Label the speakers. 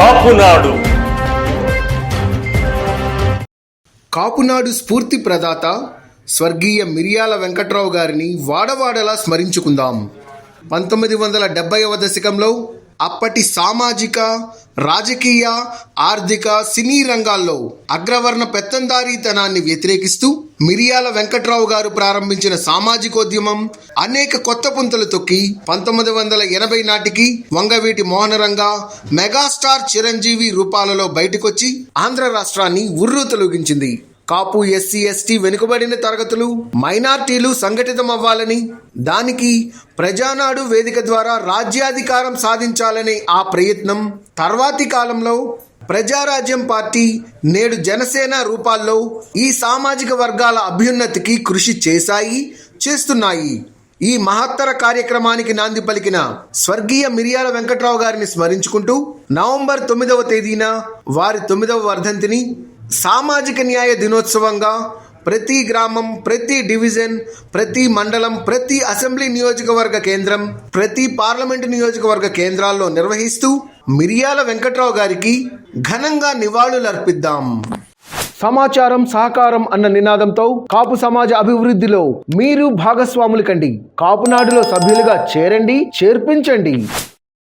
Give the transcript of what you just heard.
Speaker 1: కాపునాడు.
Speaker 2: కాపునాడు స్ఫూర్తి ప్రదాత స్వర్గీయ మిరియాల వెంకట్రావు గారిని వాడవాడలా స్మరించుకుందాం. 1970వ దశకంలో అప్పటి సామాజిక, రాజకీయ, ఆర్థిక, సినీ రంగాల్లో అగ్రవర్ణ పెత్తందారీతనాన్ని వ్యతిరేకిస్తూ మిరియాల వెంకట్రావు గారు ప్రారంభించిన సామాజికోద్యమం అనేక కొత్త పుంతలు తొక్కి 1980 నాటికి వంగవీటి మోహనరంగ, మెగాస్టార్ చిరంజీవి రూపాలలో బయటకొచ్చి ఆంధ్ర రాష్ట్రాన్ని ఉర్రూతలూగించింది. కాపు, ఎస్సీ, ఎస్టీ, వెనుకబడిన తరగతులు, మైనార్టీలు సంఘటితమవ్వాలని, దానికి ప్రజానాడు వేదిక ద్వారా రాజ్యాధికారం సాధించాలనే ఆ ప్రయత్నం తర్వాతి కాలంలో ప్రజారాజ్యం పార్టీ, నేడు జనసేన రూపాల్లో ఈ సామాజిక వర్గాల అభ్యున్నతికి కృషి చేస్తున్నాయి. ఈ మహత్తర కార్యక్రమానికి నాంది పలికిన స్వర్గీయ మిరియాల వెంకట్రావు గారిని స్మరించుకుంటూ నవంబర్ 9వ తేదీన వారి 9వ వర్ధంతిని సామాజిక న్యాయ దినోత్సవంగా ప్రతి గ్రామం, ప్రతి డివిజన్, ప్రతి మండలం, ప్రతి అసెంబ్లీ నియోజకవర్గ కేంద్రం, ప్రతి పార్లమెంటు నియోజకవర్గ కేంద్రాల్లో నిర్వహిస్తూ మిరియాల వెంకట్రావు గారికి ఘనంగా నివాళులర్పిద్దాం. సమాచారం, సహకారం అన్న నినాదంతో కాపు సమాజ అభివృద్ధిలో మీరు భాగస్వాములు కండి. కాపునాడులో సభ్యులుగా చేరండి, చేర్పించండి.